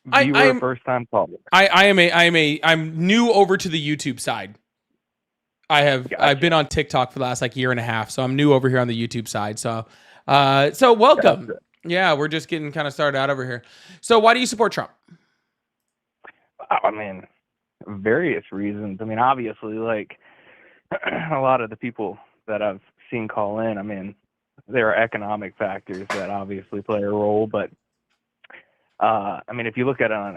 viewer, I'm first time caller? I'm new over to the YouTube side. I've been Gotcha. on TikTok for the last like year and a half, so I'm new over here on the YouTube side. So welcome. Gotcha. Yeah, we're just getting kind of started out over here. So why do you support Trump? I mean, various reasons. I mean, obviously, like a lot of the people that I've seen call in, I mean, there are economic factors that obviously play a role, but I mean, if you look at it on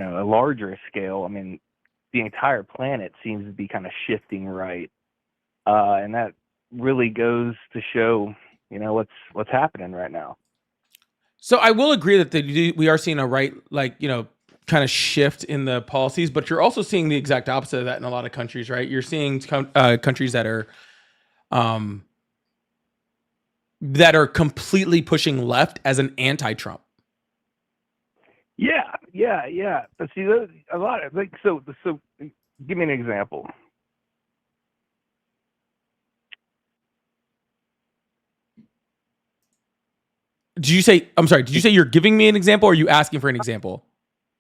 a larger scale, I mean, the entire planet seems to be kind of shifting right, and that really goes to show, what's happening right now. So I will agree that we are seeing a right, like, kind of shift in the policies, but you're also seeing the exact opposite of that in a lot of countries, right? You're seeing countries um, that are completely pushing left as an anti-Trump. Yeah. But see, a lot of like so. Give me an example. Did you say? I'm sorry. Did you say you're giving me an example, or are you asking for an example?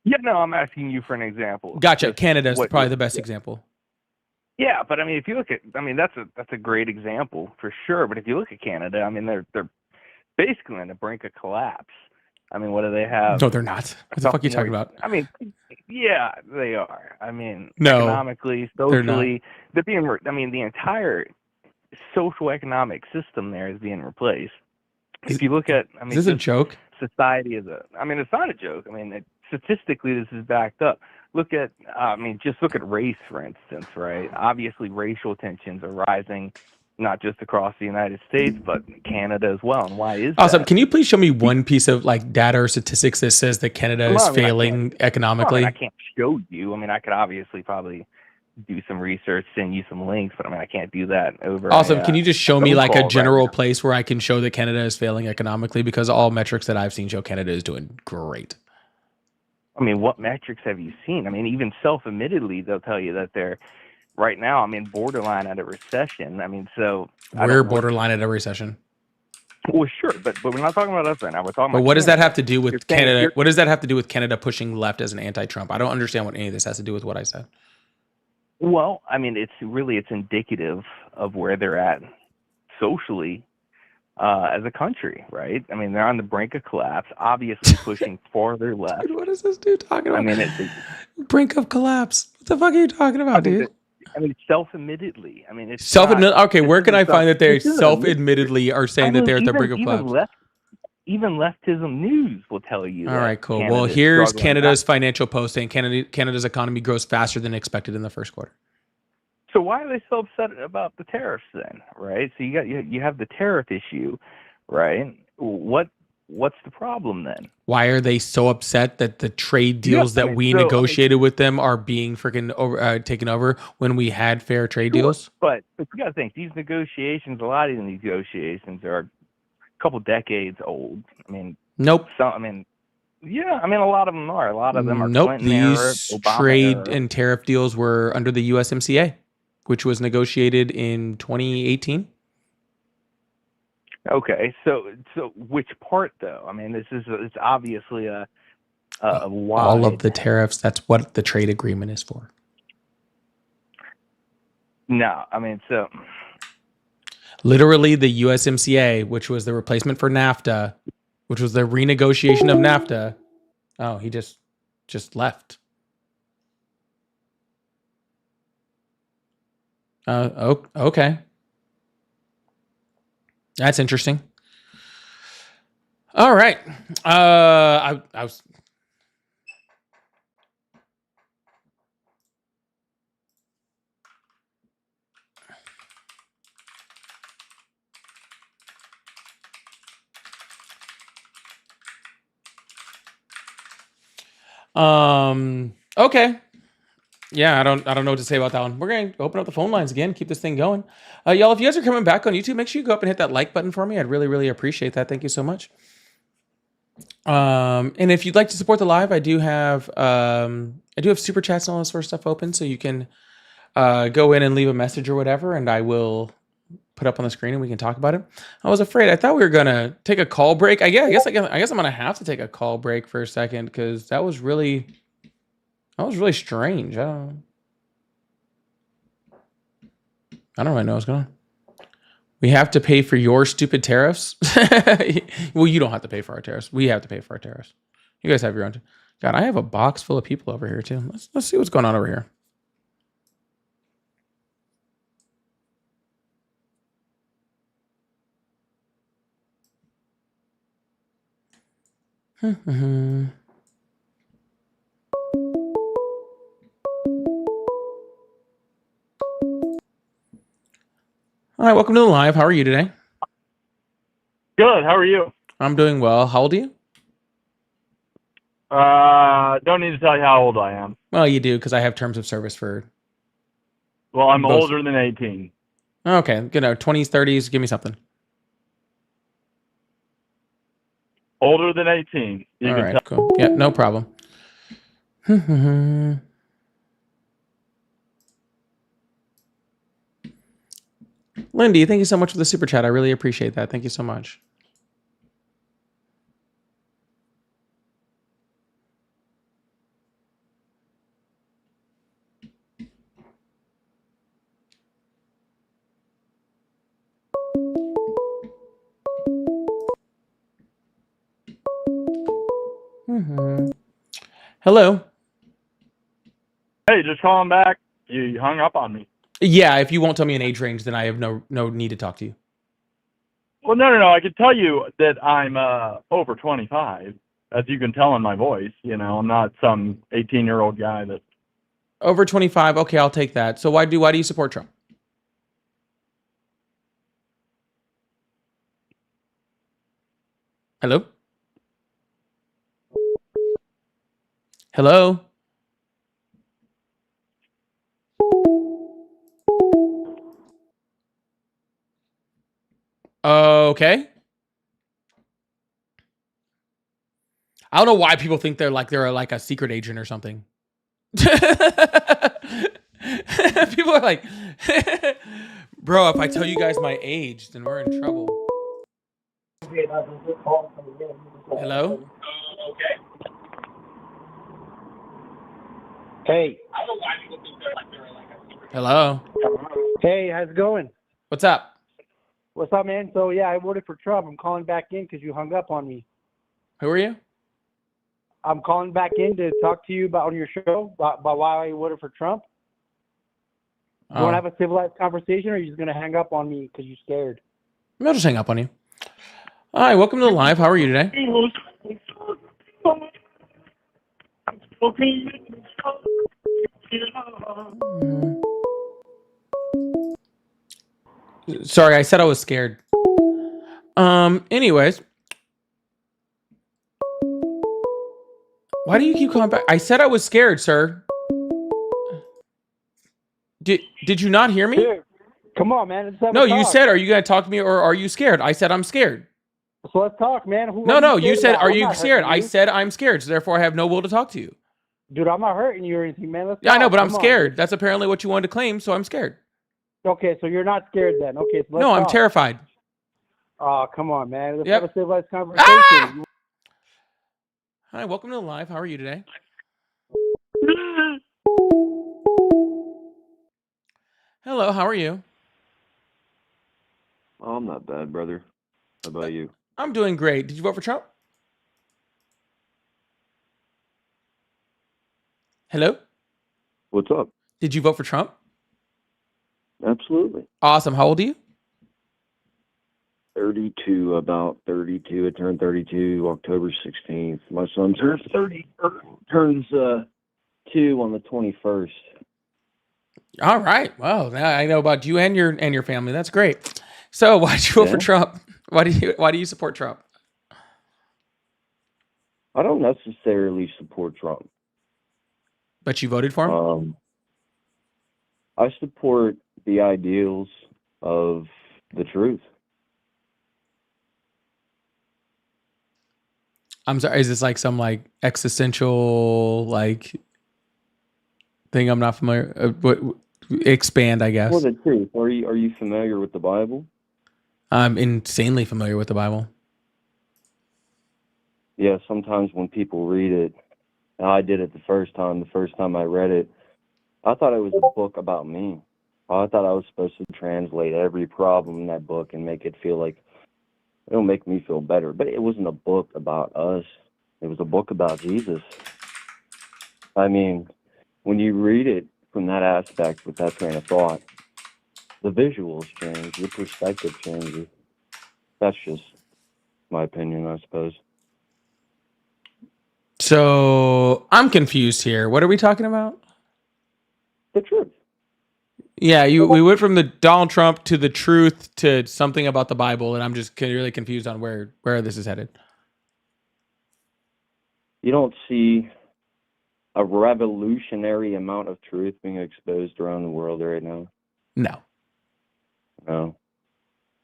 Yeah, no, I'm asking you for an example. Gotcha. Just Canada is what? probably the best example. Yeah, but I mean, if you look at, I mean, that's a great example for sure. But if you look at Canada, I mean, they're basically on the brink of collapse. I mean, what do they have? No, they're not. A What the fuck are couple you talking more. about? I mean, yeah, they are. I mean, No, economically, they're not. socially, they're being. I mean, the entire social economic system there is being replaced. Is, If you look at, I is mean, this a just joke? society as a, I mean, it's not a joke. I mean, statistically, this is backed up. Look at, I mean, just look at race, for instance, right? Obviously, racial tensions are rising, not just across the United States, but Canada as well. And why is Awesome. that? Can you please show me one piece of like data or statistics that says that Canada Well, is I mean, I can't. failing Well, I mean, I economically? can't show you. I mean, I could obviously probably do some research, send you some links, but I mean, I can't do that over Awesome. Can you just a show me phone like a call right general now. place where I can show that Canada is failing economically? Because all metrics that I've seen show Canada is doing great. I mean, what metrics have you seen? I mean, even self-admittedly, they'll tell you that they're right now, I mean, borderline at a recession. I mean, so I We're don't know. borderline at a recession. Well, sure, but we're not talking about us right now. We're talking But about what does that have Canada. to do You're with saying Canada? you're What does that have to do with Canada pushing left as an anti-Trump? I don't understand what any of this has to do with what I said. well. I mean, it's indicative of where they're at socially as a country, right? I mean, they're on the brink of collapse, obviously pushing farther left. Dude, what is this dude talking I about? mean, Brink of collapse. What the fuck are you talking I about, mean, dude? self-admittedly. I mean, it's not. Self-admit. Okay, This where can I isn't some. find that This they isn't a mystery. self-admittedly are I saying that mean, they're at the brink of even collapse? leftism news will tell you All that right, cool. Well, Canada is here's struggling. Canada's financial post saying Canada's economy grows faster than expected in the first quarter. So why are they so upset about the tariffs then, right? So you have the tariff issue, right? What's the problem then? Why are they so upset that the trade Yeah, deals I that mean, we so I mean, negotiated with them are being freaking taken over when we had fair trade sure, deals? but you got to think these negotiations. A lot of these negotiations are a couple decades old. I mean, Nope. I mean, yeah, I mean, a lot of them are. A lot of them are Nope. Clinton era, These Obama trade era. and tariff deals were under the USMCA, which was negotiated in 2018. Okay, so which part though? I mean, it's obviously a All of wide. the tariffs. That's what the trade agreement is for. No, I mean, so Literally, the USMCA, which was the replacement for NAFTA, which was the renegotiation of NAFTA. Oh, he just left. Okay. That's interesting. All right. I was. Okay. Yeah, I don't know what to say about that one. We're going to open up the phone lines again, keep this thing going. Y'all, if you guys are coming back on YouTube, make sure you go up and hit that like button for me. I'd really, really appreciate that. Thank you so much. And if you'd like to support the live, I do have super chats and all this sort of stuff open, so you can go in and leave a message or whatever, and I will put up on the screen and we can talk about it. I was afraid. I thought we were gonna take a call break. I guess I'm gonna have to take a call break for a second because that was really strange. I don't really know what's going on. We have to pay for your stupid tariffs. Well, you don't have to pay for our tariffs. We have to pay for our tariffs. You guys have your own. God, I have a box full of people over here too. Let's see what's going on over here. All right, welcome to the live. How are you today? Good. How are you? I'm doing well. How old are you? Don't need to tell you how old I am. Well, you do because I have terms of service for. Well, I'm Both. older than 18. Okay, good. 20s, 30s. Give me something. Older than 18. You All can right, tell. cool. Yeah, no problem. Lindy, thank you so much for the super chat. I really appreciate that. Thank you so much. Hello. Hey, just calling back. You hung up on me. Yeah, if you won't tell me an age range, then I have no need to talk to you. Well, no. I can tell you that I'm over 25, as you can tell in my voice. You know, I'm not some 18-year-old guy that. Over 25. Okay, I'll take that. So why do you support Trump? Hello? Hello? Okay. I don't know why people think they're like a secret agent or something. People are like, bro, if I tell you guys my age, then we're in trouble. Hello? Okay. Hey. Hello? Hey, how's it going? What's up? What's up, man? So, yeah, I voted for Trump. I'm calling back in because you hung up on me. Who are you? I'm calling back in to talk to you about on your show about why I voted for Trump. You want to have a civilized conversation, or are you just going to hang up on me because you're scared? I'll just hang up on you. All right, welcome to the live. How are you today? Sorry, I said I was scared. Anyways. Why do you keep calling back? I said I was scared, sir. Did you not hear me? Dude, come on, man. Let's have No, a talk. you said, are you going to talk to me or are you scared? I said I'm scared. So let's talk, man. No, you said, about? are I'm you not scared? hurting I you. said I'm scared, so therefore I have no will to talk to you. Dude, I'm not hurting you or anything, man. Let's Yeah, I talk. know, but I'm Come on, scared. dude. That's apparently what you wanted to claim, so I'm scared. Okay, so you're not scared then. Okay, so let's No, I'm talk. terrified. Oh, come on, man. Let's Yep. have a civilized conversation. Ah! Hi, welcome to the live. How are you today? Hello, how are you? Oh, I'm not bad, brother. How about you? I'm doing great. Did you vote for Trump? Hello? What's up? Did you vote for Trump? Absolutely. Awesome. How old are you? 32, about 32. I turned 32 October 16th. My son turns 2 on the 21st. All right. Well, now I know about you and your family. That's great. So, why did you vote for Trump? Why do you support Trump? I don't necessarily support Trump. But you voted for him? I support the ideals of the truth. I'm sorry. Is this like some like existential like thing I'm not familiar? expand, I guess. Well, the truth. Are you familiar with the Bible? I'm insanely familiar with the Bible. Yeah, sometimes when people read it, I did it the first time I read it, I thought it was a book about me. I thought I was supposed to translate every problem in that book and make it feel like it'll make me feel better. But it wasn't a book about us. It was a book about Jesus. I mean, when you read it from that aspect with that train of thought, the visuals change, your perspective changes. That's just my opinion, I suppose. So I'm confused here. What are we talking about? The truth. Yeah, we went from the Donald Trump to the truth to something about the Bible, and I'm just really confused on where this is headed. You don't see a revolutionary amount of truth being exposed around the world right now. No. No.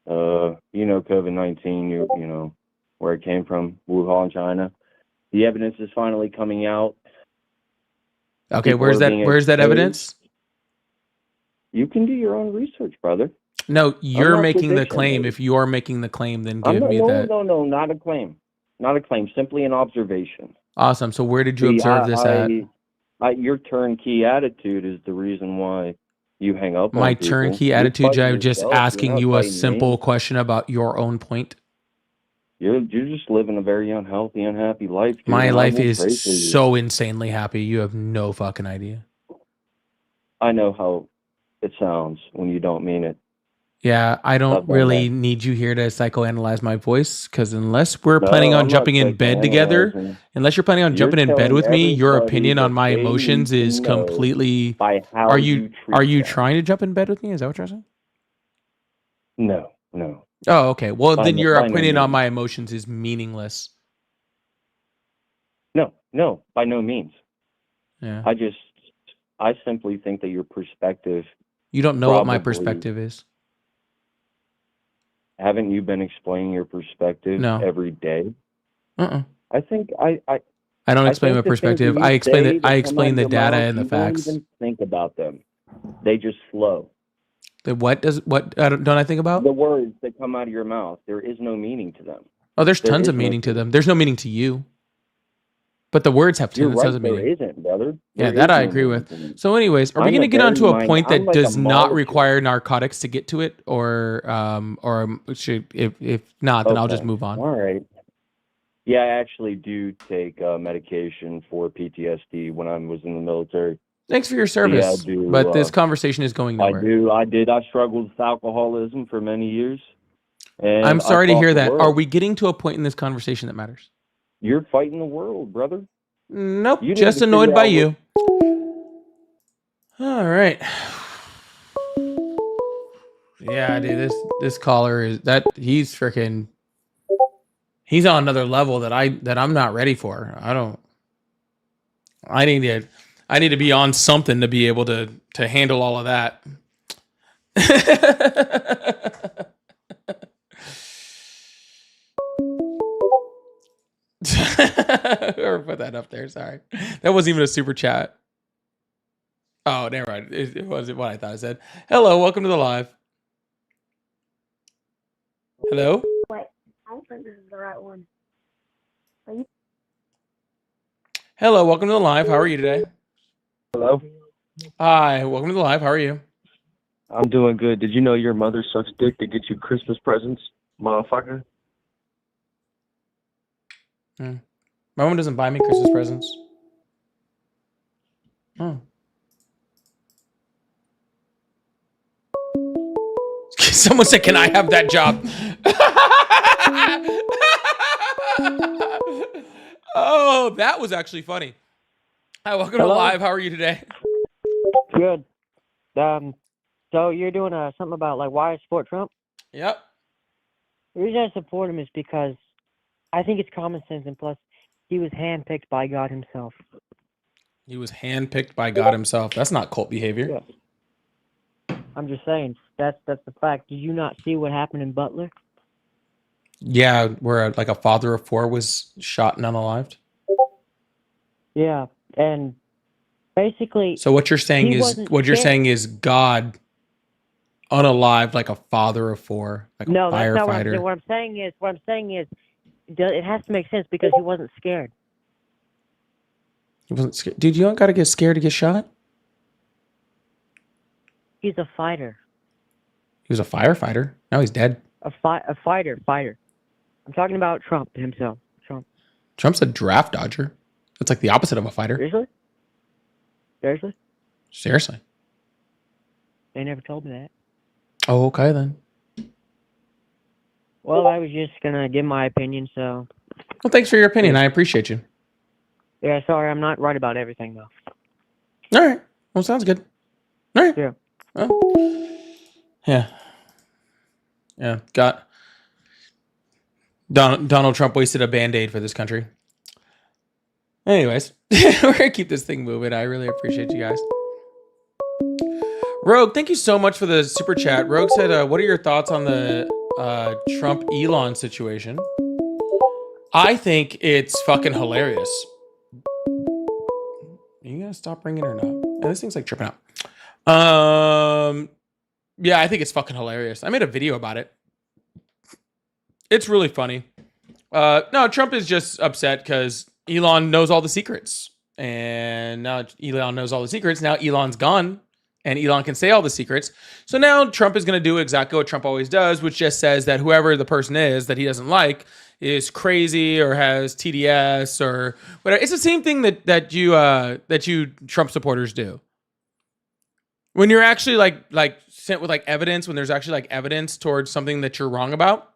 COVID-19, you know, where it came from, Wuhan, China. The evidence is finally coming out. Okay, where's that evidence? You can do your own research, brother. No, you're making the claim. If you're making the claim, then give me that. No, not a claim. Not a claim, simply an observation. Awesome. So where did you observe this at? Your turnkey attitude is the reason why you hang up on My people. turnkey attitude, I'm just asking you a simple question about your own point. You're just living a very unhealthy, unhappy life. Dude. My life is so insanely happy. You have no fucking idea. I know how it sounds when you don't mean it. Yeah, I don't really need you here to psychoanalyze my voice, because unless we're planning on jumping in bed together, unless you're planning on jumping in bed with me, your opinion on my emotions is completely. Are you trying to jump in bed with me? Is that what you're saying? No. Oh, okay. Well, then your opinion on my emotions is meaningless. No, by no means. Yeah. I simply think that your perspective. You don't know what my perspective is. Haven't you been explaining your perspective every day? I think I don't explain my perspective. I explain it. I explain the data and the facts. Don't even think about them. They just flow. What don't I think about? The words that come out of your mouth. There is no meaning to them. Oh, there's tons of meaning to them. There's no meaning to you. But the words have tons of meaning. There isn't, brother. Yeah, that I agree with. So anyways, are we going to get onto a point that does not require narcotics to get to it? Or if not, then I'll just move on. All right. Yeah, I actually do take medication for PTSD when I was in the military. Thanks for your service. Yeah, but this conversation is going nowhere. I struggled with alcoholism for many years. And I'm sorry to hear that. Are we getting to a point in this conversation that matters? You're fighting the world, brother. Nope, just annoyed by you. All right. Yeah, dude, this caller is he's on another level that I'm not ready for. I need to be on something to be able to handle all of that. Whoever put that up there, sorry. That wasn't even a super chat. Oh, never mind. It wasn't what I thought it said. Hello, welcome to the live. Hello? Wait, I don't think this is the right one. Hello, welcome to the live. How are you today? Hello? Hi, welcome to the live. How are you? I'm doing good. Did you know your mother sucks dick to get you Christmas presents, motherfucker? My mom doesn't buy me Christmas presents. Oh. Someone said, "Can I have that job?" Oh, that was actually funny. Hi, welcome to live. How are you today? Good. So you're doing something about like why I support Trump? Yep. The reason I support him is because I think it's common sense, and plus, he was handpicked by God himself. He was handpicked by God himself. That's not cult behavior. Yeah. I'm just saying, that's the fact. Did you not see what happened in Butler? Yeah, where like a father of four was shot and unalived. Yeah, and Basically, So what you're saying he is wasn't what you're scared. saying is God unalived like a father of four, like a No, that's not what I'm saying. firefighter. What I'm saying is, it has to make sense because he wasn't scared. He wasn't scared. Dude, you don't gotta get scared to get shot. He's a fighter. He was a firefighter. Now he's dead. A fighter. I'm talking about Trump himself. Trump. Trump's a draft dodger. That's like the opposite of a fighter. Seriously? Seriously. They never told me that. Oh, okay then. Well, I was just gonna give my opinion, so. Well, thanks for your opinion. I appreciate you. Yeah, sorry, I'm not right about everything though. All right. Well, sounds good. All right. Yeah. Well, yeah. Yeah. Got Donald Trump wasted a Band-Aid for this country. Anyways, we're gonna keep this thing moving. I really appreciate you guys. Rogue, thank you so much for the super chat. Rogue said, what are your thoughts on the Trump Elon situation? I think it's fucking hilarious. Are you gonna stop ringing or not? Yeah, this thing's like tripping out. Yeah, I think it's fucking hilarious. I made a video about it. It's really funny. No, Trump is just upset because Elon knows all the secrets. And now Elon knows all the secrets. Now Elon's gone and Elon can say all the secrets. So now Trump is going to do exactly what Trump always does, which just says that whoever the person is that he doesn't like is crazy or has TDS or whatever. It's the same thing that you Trump supporters do. When you're actually like sent with like evidence, when there's actually like evidence towards something that you're wrong about,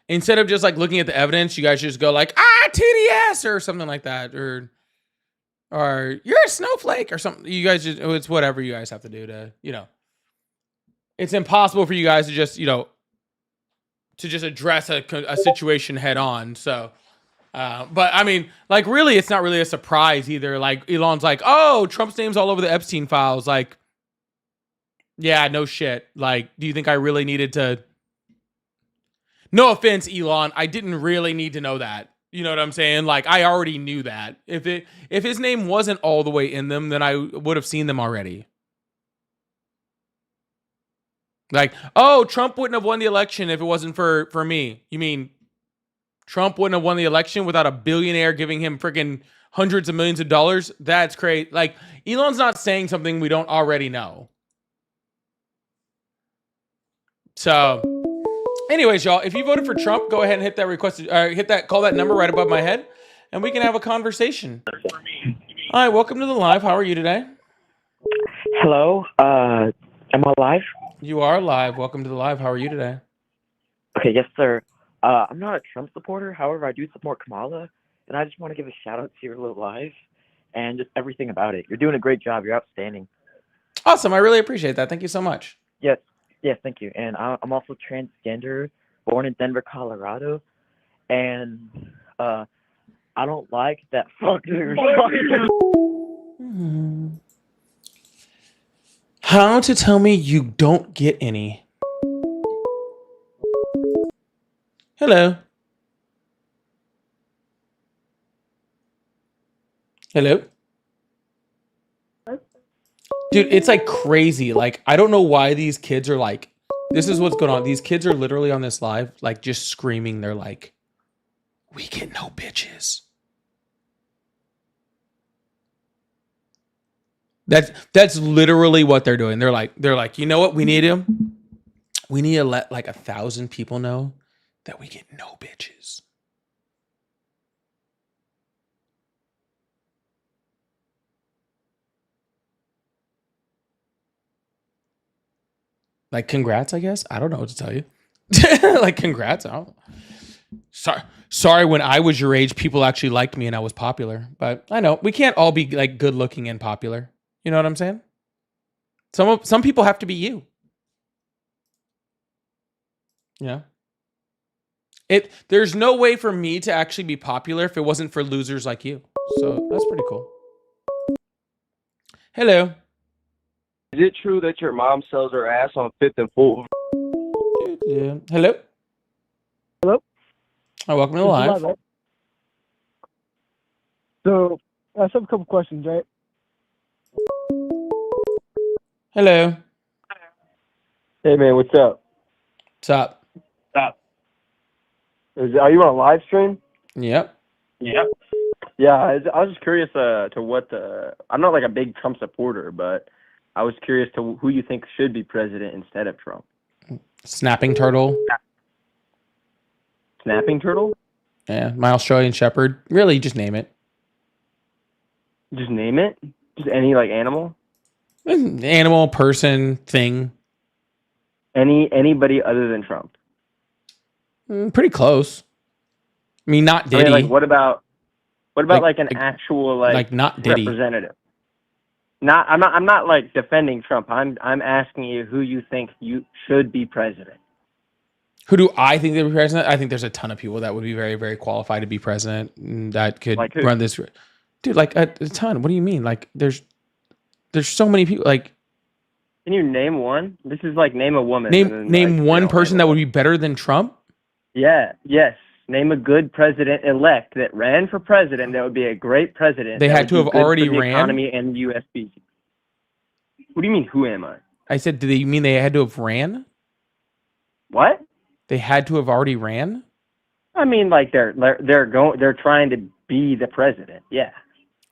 instead of just like looking at the evidence, you guys just go like, TDS or something like that, or you're a snowflake or something. You guys just, it's whatever you guys have to do to, it's impossible for you guys to just, to just address a situation head on. So, but I mean, like really, it's not really a surprise either. Like Elon's like, oh, Trump's name's all over the Epstein files. Like, yeah, no shit. Like, do you think I really needed to? No offense, Elon. I didn't really need to know that. You know what I'm saying? Like, I already knew that. If his name wasn't all the way in them, then I would have seen them already. Like, oh, Trump wouldn't have won the election if it wasn't for me. You mean Trump wouldn't have won the election without a billionaire giving him freaking hundreds of millions of dollars? That's crazy. Like, Elon's not saying something we don't already know. So, anyways, y'all, if you voted for Trump, go ahead and hit that call that number right above my head, and we can have a conversation. All right, welcome to the live. How are you today? Hello. Am I live? You are live. Welcome to the live. How are you today? Okay, yes, sir. I'm not a Trump supporter. However, I do support Kamala, and I just want to give a shout out to your little live and just everything about it. You're doing a great job. You're outstanding. Awesome. I really appreciate that. Thank you so much. Yes, thank you. And I'm also transgender, born in Denver, Colorado, and I don't like that fucking. How to tell me you don't get any? Hello. Hello. Dude, it's like crazy. Like, I don't know why these kids are like, this is what's going on. These kids are literally on this live, like just screaming. They're like, we get no bitches. That's literally what they're doing. They're like, you know what we need to? We need to let like 1,000 people know that we get no bitches. Like, congrats, I guess. I don't know what to tell you. Like, congrats. Sorry, when I was your age, people actually liked me and I was popular. But I know we can't all be like good looking and popular. You know what I'm saying? Some people have to be you. Yeah. There's no way for me to actually be popular if it wasn't for losers like you. So that's pretty cool. Hello. Is it true that your mom sells her ass on 5th and 4th? Yeah. Hello. Hello. Hi, welcome to the live. So I just have a couple questions, right? Hello. Hey man, what's up? What's up? Are you on a live stream? Yep. Yeah, I was just curious to what I'm not like a big Trump supporter, but I was curious to who you think should be president instead of Trump. Snapping turtle. Snapping turtle? Yeah, my Australian Shepherd. Really, just name it. Just name it? Just any like animal? Animal, person, thing. Anybody other than Trump? Pretty close. I mean, not Diddy. I mean, like what about like an actual like not Diddy. representative? I'm not like defending Trump. I'm asking you who you think you should be president. Who do I think they would be president? I think there's a ton of people that would be very, very qualified to be president that could Like who? run this. Dude, like a ton. What do you mean? Like there's so many people. Like, can you name one? This is like name a woman. Name one person that would be better than Trump. Yeah. Yes. Name a good president-elect that ran for president that would be a great president. They that had would to be have good already for the ran? economy and USB. What do you mean? Who am I? I said, do they mean they had to have ran? What? They had to have already ran? I mean, like they're trying to be the president. Yeah.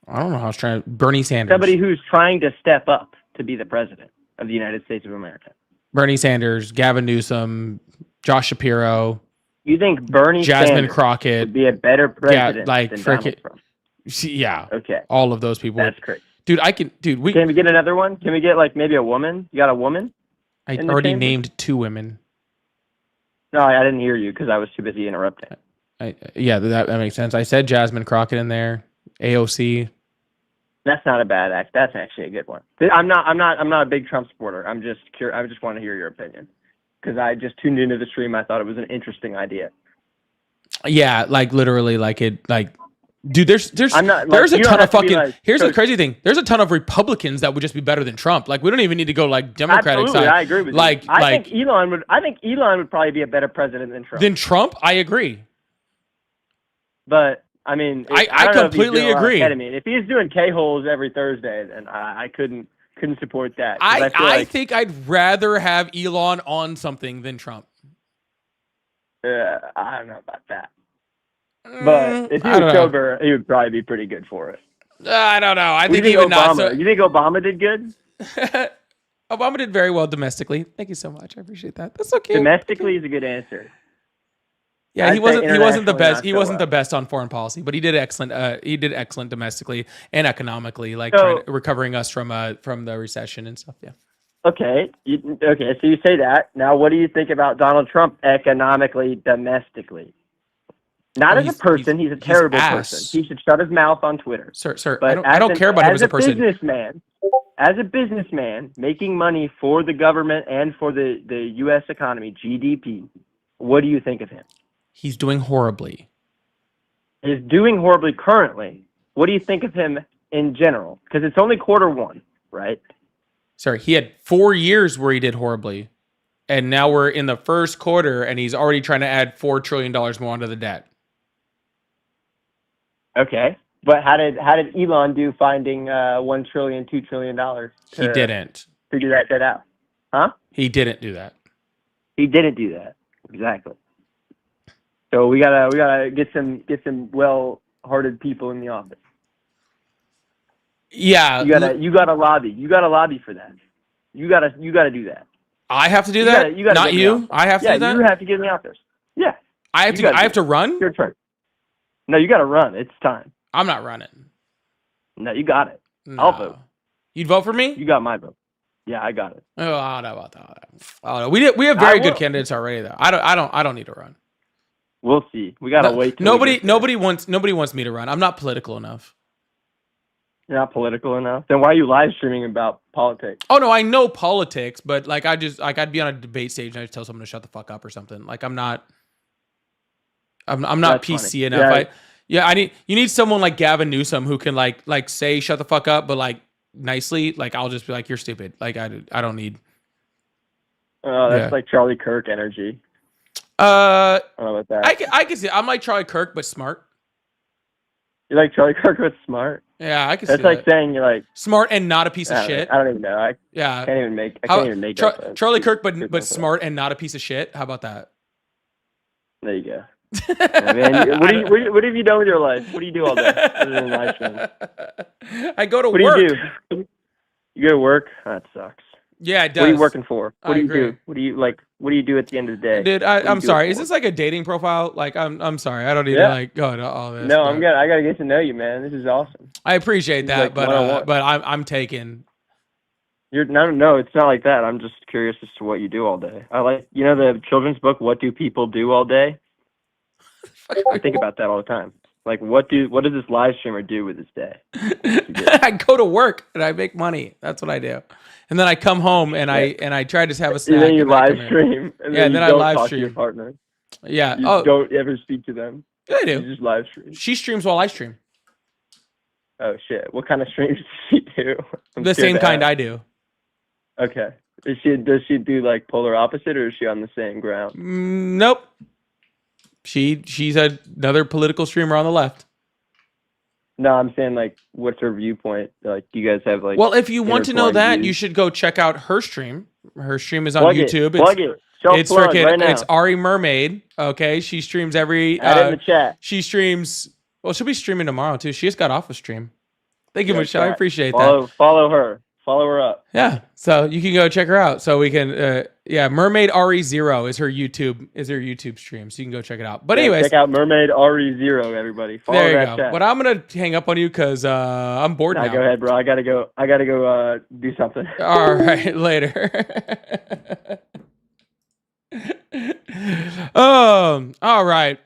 I don't know how I was trying to. Bernie Sanders. Somebody who's trying to step up to be the president of the United States of America. Bernie Sanders, Gavin Newsom, Josh Shapiro. You think Bernie Jasmine Sanders Crockett would be a better president like than Donald Trump? Yeah. Okay. All of those people. That's crazy. Dude, can we get another one? Can we get like maybe a woman? You got a woman? I already named 2 women. No, I didn't hear you because I was too busy interrupting. Yeah, that makes sense. I said Jasmine Crockett in there. AOC. That's not a bad act. That's actually a good one. I'm not a big Trump supporter. I'm just curious. I just want to hear your opinion because I just tuned into the stream. I thought it was an interesting idea. Yeah, like literally, dude, there's a ton of fucking. Here's the crazy thing. There's a ton of Republicans that would just be better than Trump. Like we don't even need to go like Democratic Absolutely, side. I agree with you. I think Elon would probably be a better president than Trump. I agree. But I mean, I completely agree. If he's doing K-holes every Thursday, then I couldn't support that. I think I'd rather have Elon on something than Trump. I don't know about that. But if he was sober, he would probably be pretty good for it. I don't know. I think even Obama. You think Obama did good? Obama did very well domestically. Thank you so much. I appreciate that. That's okay. Domestically is a good answer. Yeah, he wasn't the best. He wasn't the best on foreign policy, but he did excellent. He did excellent domestically and economically, recovering us from the recession and stuff. Yeah. Okay. So you say that. Now, what do you think about Donald Trump economically, domestically? Not as a person. He's a terrible person. He should shut his mouth on Twitter. Sir. But I don't care about him as a person. As a businessman making money for the government and for the U.S. economy, GDP, what do you think of him? He's doing horribly. He's doing horribly currently. What do you think of him in general? Because it's only Q1, right? Sorry, he had 4 years where he did horribly. And now we're in the first quarter and he's already trying to add $4 trillion more onto the debt. Okay. But how did Elon do finding $1 trillion, $2 trillion? He didn't figure that debt out. Huh? He didn't do that. He didn't do that. Exactly. So we gotta get some well-hearted people in the office. Yeah. You gotta lobby. You gotta lobby for that. You gotta do that. I have to do that? Not you? I have to do that? Yeah, you have to get in the office. Yeah. I have to run? Your turn. No, you gotta run. It's time. I'm not running. No, you got it. No. I'll vote. You'd vote for me? You got my vote. Yeah, I got it. Oh, I don't know about that. I don't know. We have very good candidates already though. I don't need to run. We'll see. We gotta wait. Nobody wants me to run. I'm not political enough. You're not political enough? Then why are you live streaming about politics? Oh no, I know politics, but I'd be on a debate stage and I just tell someone to shut the fuck up or something. Like I'm not PC funny. enough. You need someone like Gavin Newsom who can like say shut the fuck up, but like nicely. Like I'll just be like you're stupid. Like I don't need. Oh, that's like Charlie Kirk energy. I don't know about that. I can see. I'm like Charlie Kirk, but smart. You're like Charlie Kirk was smart. Yeah, I can That's see like that. saying you're like Smart and not a piece of shit. I don't even know. I Yeah. can't even make. I can't even make that. Charlie Kirk, but smart and not a piece of shit. How about that? There you go. Yeah, man, what have you done with your life? What do you do all day other than live stream? I go to work. What do you do? You go to work? Oh, that sucks. Yeah, it does. What are you working for? What do you agree. do? What do you like? What do you do at the end of the day? Dude, I'm sorry. Is this like a dating profile? Like, I'm sorry. I don't need to like go into all this. No, I gotta get to know you, man. This is awesome. I appreciate that, like but I'm taken. No, it's not like that. I'm just curious as to what you do all day. I like, the children's book, What Do People Do All Day? I think about that all the time. Like, what does this live streamer do with his day? I go to work and I make money. That's what I do. And then I come home and I try to have a snack. And then you live stream. And then I live talk stream. to your partner. Yeah. You don't ever speak to them. Yeah, I do. You just live stream. She streams while I stream. Oh shit! What kind of streams does she do? The same kind I do. Okay. Does she do like polar opposite, or is she on the same ground? Nope. She's another political streamer on the left. No, I'm saying like, what's her viewpoint? Like, do you guys have like? Well, if you want to know that, you should go check out her stream. Her stream is on YouTube. Plug it. It's freaking. Right now. It's Ari Mermaid. Okay, she streams every. Add it in the chat. She streams. Well, she'll be streaming tomorrow too. She just got off a stream. Thank you, Michelle. I appreciate that. Follow her. Follow her up. Yeah, so you can go check her out. So we can, Mermaid RE0 is her YouTube stream. So you can go check it out. But anyways, check out Mermaid RE0, everybody. Follow there you that go. chat. But I'm gonna hang up on you because I'm bored now. Go ahead, bro. I gotta go do something. All right, later. All right.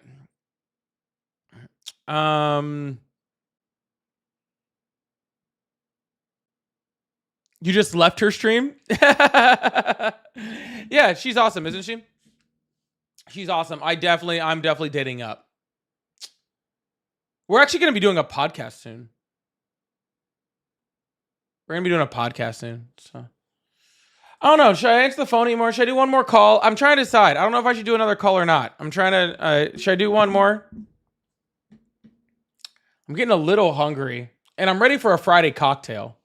You just left her stream? Yeah, she's awesome, isn't she? She's awesome. I'm definitely dating up. We're actually going to be doing a podcast soon. So I don't know. Should I answer the phone anymore? Should I do one more call? I'm trying to decide. I don't know if I should do another call or not. I'm trying to, should I do one more? I'm getting a little hungry and I'm ready for a Friday cocktail.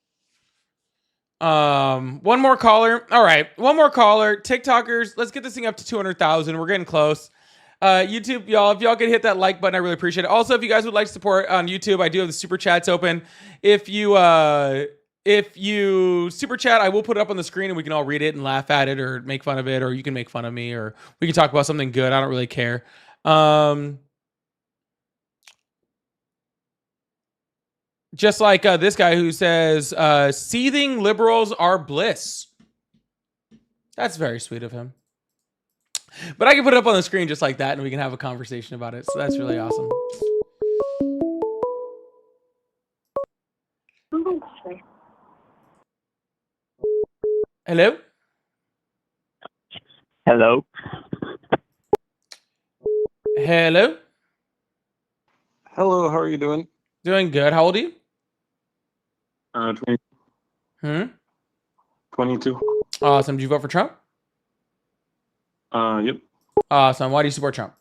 One more caller. All right. One more caller. TikTokers, let's get this thing up to 200,000. We're getting close. YouTube, y'all, if y'all could hit that like button, I really appreciate it. Also, if you guys would like to support on YouTube, I do have the super chats open. If you super chat, I will put it up on the screen and we can all read it and laugh at it or make fun of it, or you can make fun of me, or we can talk about something good. I don't really care. Just like this guy who says, seething liberals are bliss. That's very sweet of him. But I can put it up on the screen just like that and we can have a conversation about it. So that's really awesome. Hello? Hello? Hello? Hello, how are you doing? Doing good. How old are you? 20. 22. Awesome. Did you vote for Trump? Yep. Awesome. Why do you support Trump?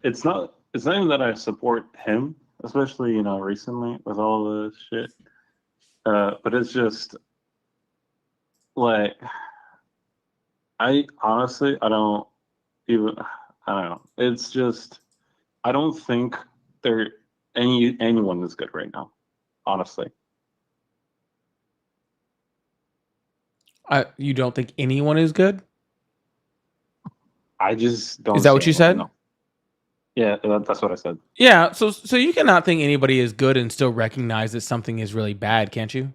It's not even that I support him, especially, recently with all the shit. But it's just like, I don't know. It's just, I don't think anyone is good right now, honestly. You don't think anyone is good? I just don't. Is that what you said? No. Yeah, that's what I said. Yeah, so you cannot think anybody is good and still recognize that something is really bad, can't you?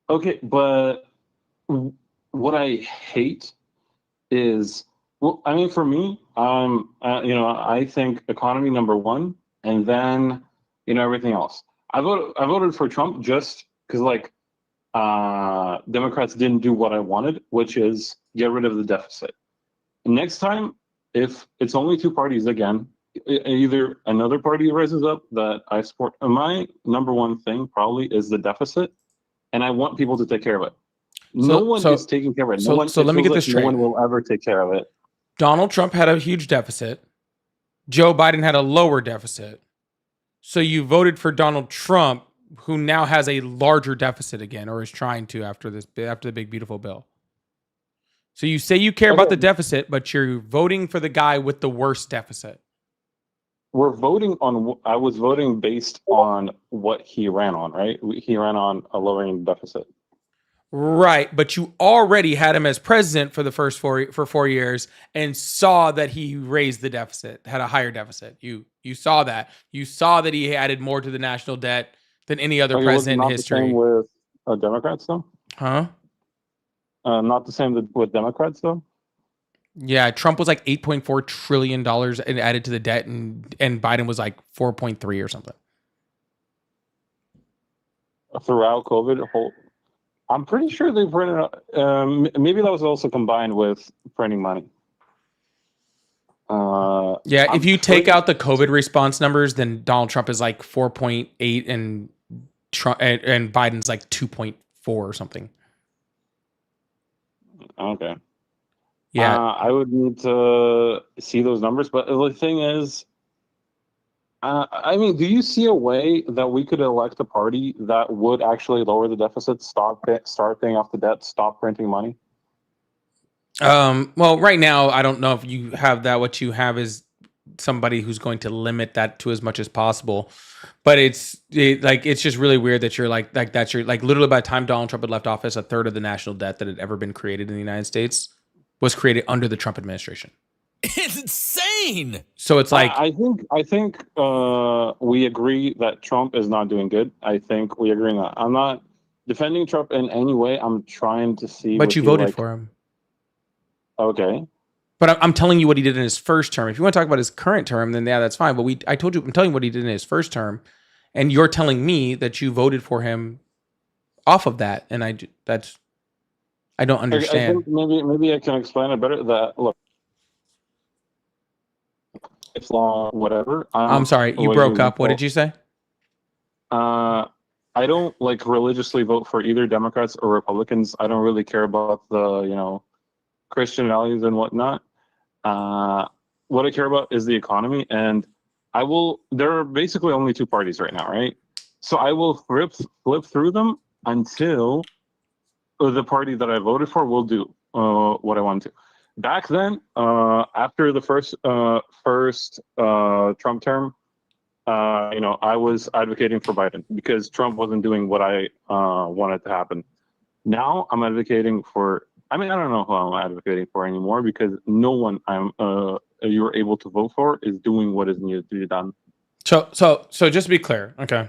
Okay, but what I hate is, well, I mean, for me, I think economy number one, and then everything else. I voted for Trump just because Democrats didn't do what I wanted, which is get rid of the deficit. Next time, if it's only two parties again, either another party rises up that I support. My number one thing probably is the deficit, and I want people to take care of it. No one is taking care of it. So let me get this straight. No one will ever take care of it. Donald Trump had a huge deficit. Joe Biden had a lower deficit. So you voted for Donald Trump, who now has a larger deficit again, or is trying to after the big beautiful bill. So you say you care about the deficit, but you're voting for the guy with the worst deficit. We're voting on. I was voting based on what he ran on, right? He ran on a lowering deficit. Right, but you already had him as president for the first 4 years and saw that he raised the deficit, had a higher deficit. You saw that. You saw that he added more to the national debt than any other president in history. Not the same with Democrats, though? Huh? Not the same with Democrats, though? Yeah, Trump was like $8.4 trillion and added to the debt, and Biden was like 4.3 or something. Throughout COVID, I'm pretty sure they printed. Maybe that was also combined with printing money. If you take out the COVID response numbers, then Donald Trump is like 4.8, and Biden's like 2.4 or something. Okay. Yeah, I would need to see those numbers, but the thing is, I mean, do you see a way that we could elect a party that would actually lower the deficit, start paying off the debt, stop printing money? Well, right now, I don't know if you have that. What you have is somebody who's going to limit that to as much as possible. But it's just really weird that you're like that's your literally by the time Donald Trump had left office, a third of the national debt that had ever been created in the United States was created under the Trump administration. It's insane. So it's like I think we agree that Trump is not doing good. I think we agree on that. I'm not defending Trump in any way. I'm trying to see. But you voted for him. Okay. But I'm telling you what he did in his first term. If you want to talk about his current term, then yeah, that's fine. But I'm telling you what he did in his first term, and you're telling me that you voted for him off of that, and I don't understand. I think maybe I can explain it better. That look, it's law, whatever. I'm sorry, you broke up. What did you say? I don't like religiously vote for either Democrats or Republicans. I don't really care about the Christian values and whatnot. What I care about is the economy, and there are basically only two parties right now, right? So I will flip through them until the party that I voted for will do what I want to. Back then, after the first Trump term, I was advocating for Biden because Trump wasn't doing what I wanted to happen. Now I'm advocating for. I mean, I don't know who I'm advocating for anymore because no one you were able to vote for is doing what is needed to be done. So just to be clear, okay.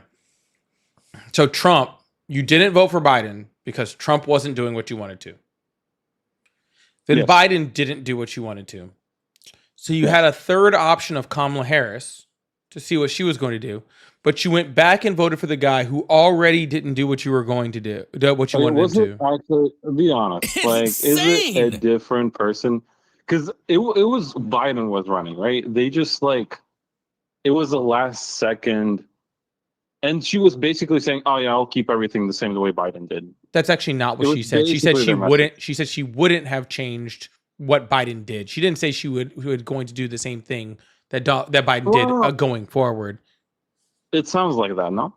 So Trump, you didn't vote for Biden because Trump wasn't doing what you wanted to. Then yes. Biden didn't do what you wanted to. So you had a third option of Kamala Harris to see what she was going to do, but you went back and voted for the guy who already didn't do what you were going to do, what you wanted to do. Actually, be honest, is it a different person? Because it was Biden was running, right? They just it was the last second, and she was basically saying, "Oh yeah, I'll keep everything the same the way Biden did." That's actually not what she said. She said she wouldn't. She said she wouldn't have changed what Biden did. She didn't say she would going to do the same thing that Biden did going forward. It sounds like that, no?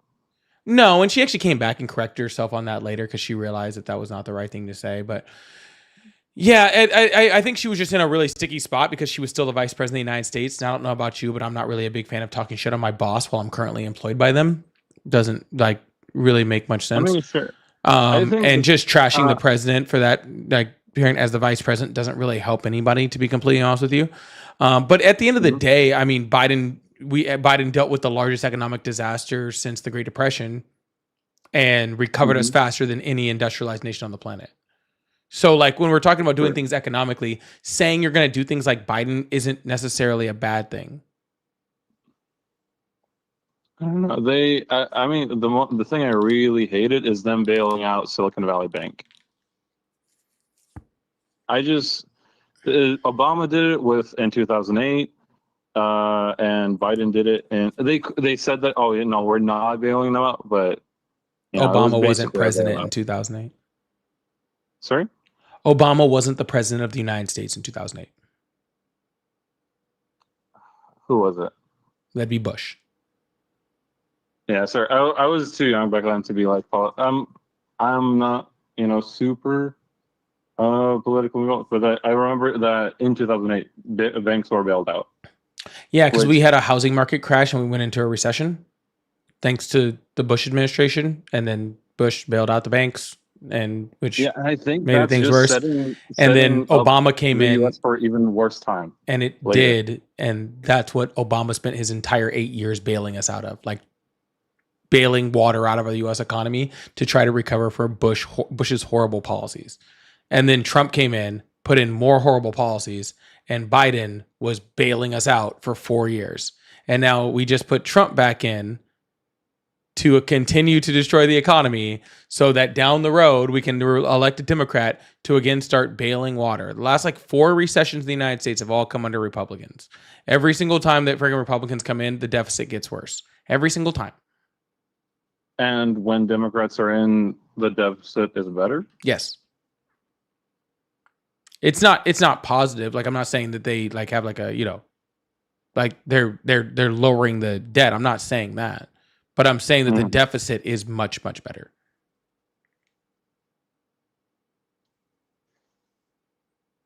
No, and she actually came back and corrected herself on that later because she realized that was not the right thing to say. But yeah, I think she was just in a really sticky spot because she was still the vice president of the United States. And I don't know about you, but I'm not really a big fan of talking shit on my boss while I'm currently employed by them. Doesn't really make much sense. I mean, sure. And just trashing the president for that, appearing as the vice president doesn't really help anybody, to be completely honest with you. But at the end of the day, I mean, Biden dealt with the largest economic disaster since the Great Depression and recovered us faster than any industrialized nation on the planet. So when we're talking about doing things economically, saying you're going to do things like Biden isn't necessarily a bad thing. I don't know. I mean, the thing I really hated is them bailing out Silicon Valley Bank. Obama did it in 2008. And Biden did it, and they said that, oh, we're not bailing them out, but Obama wasn't president in 2008. Sorry? Obama wasn't the president of the United States in 2008. Who was it? That'd be Bush. Yeah, sorry. I was too young back then to be like, I'm not, super political, but I remember that in 2008, banks were bailed out. Yeah, because we Which- had a housing market crash and we went into a recession thanks to the Bush administration, and then Bush bailed out the banks, and which Yeah, and I think made that's things just worse. setting And then up Obama came the in, U.S. for even worse time. and it later. did, and that's what Obama spent his entire 8 years bailing us out of, like bailing water out of the U.S. economy to try to recover for Bush's horrible policies. And then Trump came in, put in more horrible policies, and Biden was bailing us out for 4 years. And now we just put Trump back in to continue to destroy the economy so that down the road we can elect a Democrat to again start bailing water. The last 4 recessions in the United States have all come under Republicans. Every single time that freaking Republicans come in, the deficit gets worse. Every single time. And when Democrats are in, the deficit is better. Yes. It's not positive. Like, I'm not saying that they have they're lowering the debt. I'm not saying that. But I'm saying that the deficit is much, much better.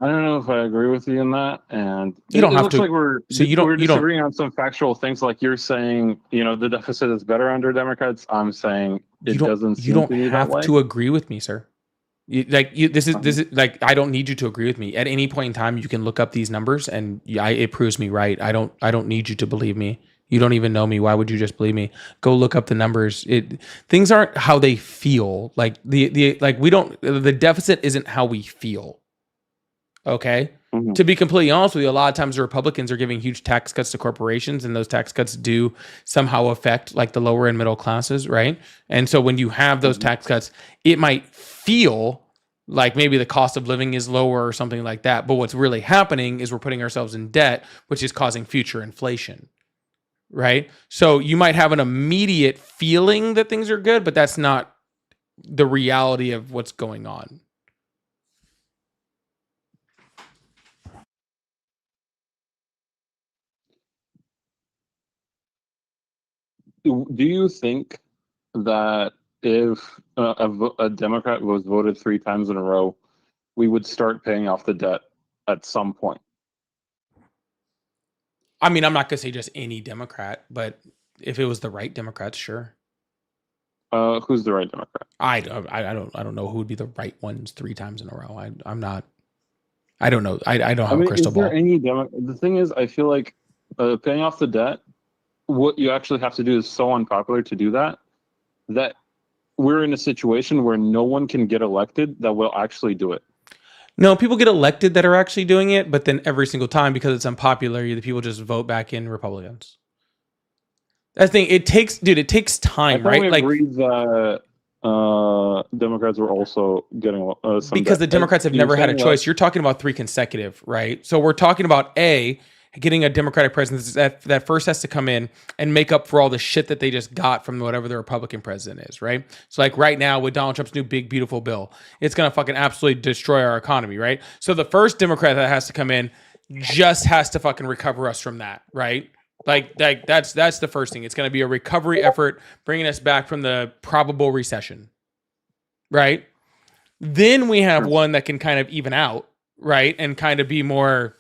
I don't know if I agree with you in that, and you don't it have looks to. like we're disagreeing on some factual things. Like you're saying, the deficit is better under Democrats. I'm saying it doesn't. You don't have to agree with me, sir. This is I don't need you to agree with me. At any point in time, you can look up these numbers, and it proves me right. I don't need you to believe me. You don't even know me. Why would you just believe me? Go look up the numbers. Things aren't how they feel. The deficit isn't how we feel. Okay. Mm-hmm. To be completely honest with you, a lot of times the Republicans are giving huge tax cuts to corporations, and those tax cuts do somehow affect the lower and middle classes, right? And so when you have those tax cuts, it might feel like maybe the cost of living is lower or something like that. But what's really happening is we're putting ourselves in debt, which is causing future inflation, right? So you might have an immediate feeling that things are good, but that's not the reality of what's going on. Do you think that if a Democrat was voted 3 times in a row, we would start paying off the debt at some point? I mean, I'm not going to say just any Democrat, but if it was the right Democrats, sure. Who's the right Democrat? I don't know who would be the right ones 3 times in a row. I'm not. I don't know. I don't have a crystal ball. The thing is, I feel like paying off the debt, what you actually have to do is so unpopular to do that we're in a situation where no one can get elected that will actually do it. No, people get elected that are actually doing it, but then every single time, because it's unpopular, the people just vote back in Republicans. That's the thing. It takes time, right? We agreed that Democrats were also getting some because debt. The Democrats have never had a choice. You're talking about 3 consecutive, right? So we're talking about getting a Democratic president that first has to come in and make up for all the shit that they just got from whatever the Republican president is, right? So right now with Donald Trump's new big beautiful bill, it's gonna fucking absolutely destroy our economy, right? So the first Democrat that has to come in just has to fucking recover us from that, right? That's the first thing. It's gonna be a recovery effort, bringing us back from the probable recession, right? Then we have one that can kind of even out, right, and kind of be more,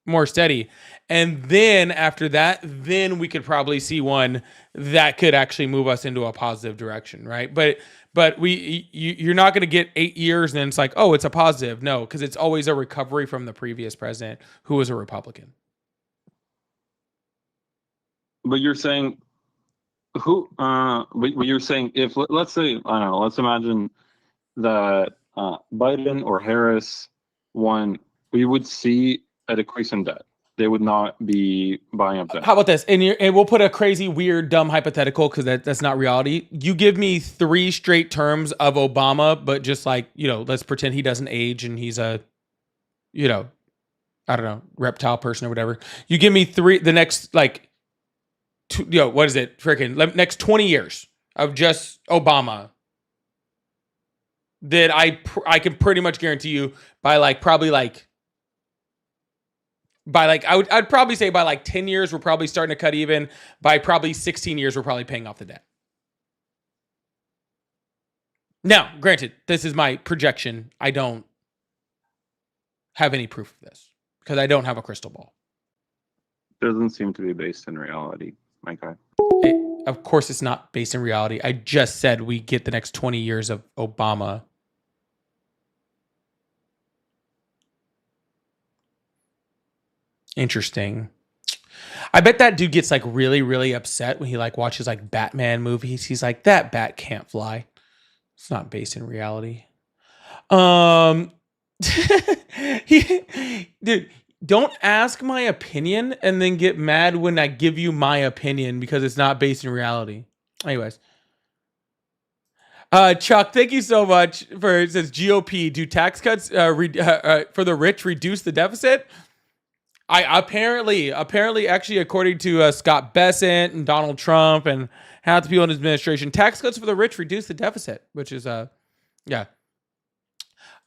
more steady. And then after that, then we could probably see one that could actually move us into a positive direction, right? But you're not going to get 8 years and then it's like, oh, it's a positive. No, because it's always a recovery from the previous president who was a Republican. But you're saying but you're saying if, let's say, I don't know, let's imagine that Biden or Harris won, we would see a decrease in debt. They would not be buying up debt. How about this? And we'll put a crazy, weird, dumb hypothetical because that's not reality. You give me 3 straight terms of Obama, but just let's pretend he doesn't age and he's a, I don't know, reptile person or whatever. You give me the next what is it? Freaking next 20 years of just Obama. That I can pretty much guarantee you by probably By like, I'd probably say by like 10 years, we're probably starting to cut even. By probably 16 years, we're probably paying off the debt. Now, granted, this is my projection. I don't have any proof of this because I don't have a crystal ball. Doesn't seem to be based in reality, my guy. Of course, it's not based in reality. I just said we get the next 20 years of Obama. Interesting. I bet that dude gets like really, really upset when he like watches like Batman movies. He's like, that bat can't fly. It's not based in reality. Dude, don't ask my opinion and then get mad when I give you my opinion because it's not based in reality. Anyways. Chuck, thank you so much for, it says GOP, do tax cuts for the rich reduce the deficit? I apparently, actually, according to Scott Bessent and Donald Trump and half the people in his administration, tax cuts for the rich reduce the deficit, which is, yeah.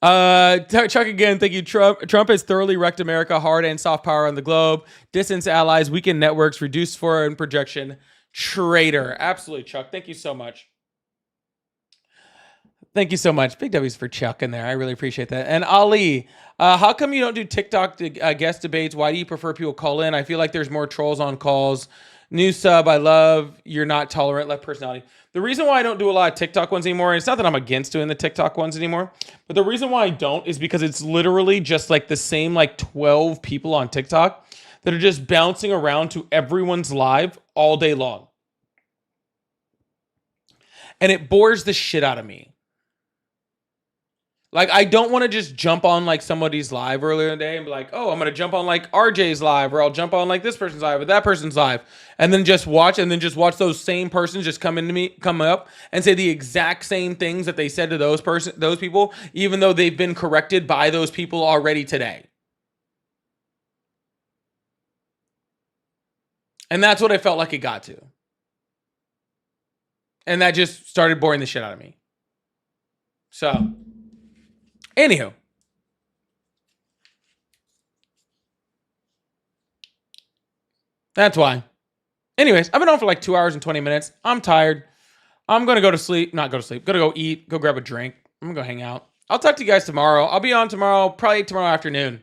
Chuck again, thank you. Trump has thoroughly wrecked America, hard and soft power on the globe, distance allies, weakened networks, reduced foreign projection, traitor. Absolutely, Chuck. Thank you so much. Thank you so much. Big W's for Chuck in there. I really appreciate that. And Ali, how come you don't do TikTok guest debates? Why do you prefer people call in? I feel like there's more trolls on calls. New sub, I love. You're not tolerant, left personality. The reason why I don't do a lot of TikTok ones anymore, and it's not that I'm against doing the TikTok ones anymore, but the reason why I don't is because it's literally just like the same like 12 people on TikTok that are just bouncing around to everyone's live all day long. And it bores the shit out of me. Like, I don't want to just jump on like somebody's live earlier in the day and be like, oh, I'm going to jump on like RJ's live, or I'll jump on like this person's live or that person's live, and then just watch those same persons just come up and say the exact same things that they said to those people, even though they've been corrected by those people already today. And that's what I felt like it got to. And that just started boring the shit out of me. So, anywho. That's why. Anyways, I've been on for like 2 hours and 20 minutes. I'm tired. I'm going to go to sleep. Not go to sleep. Going to go eat. Go grab a drink. I'm going to go hang out. I'll talk to you guys tomorrow. I'll be on tomorrow. Probably tomorrow afternoon.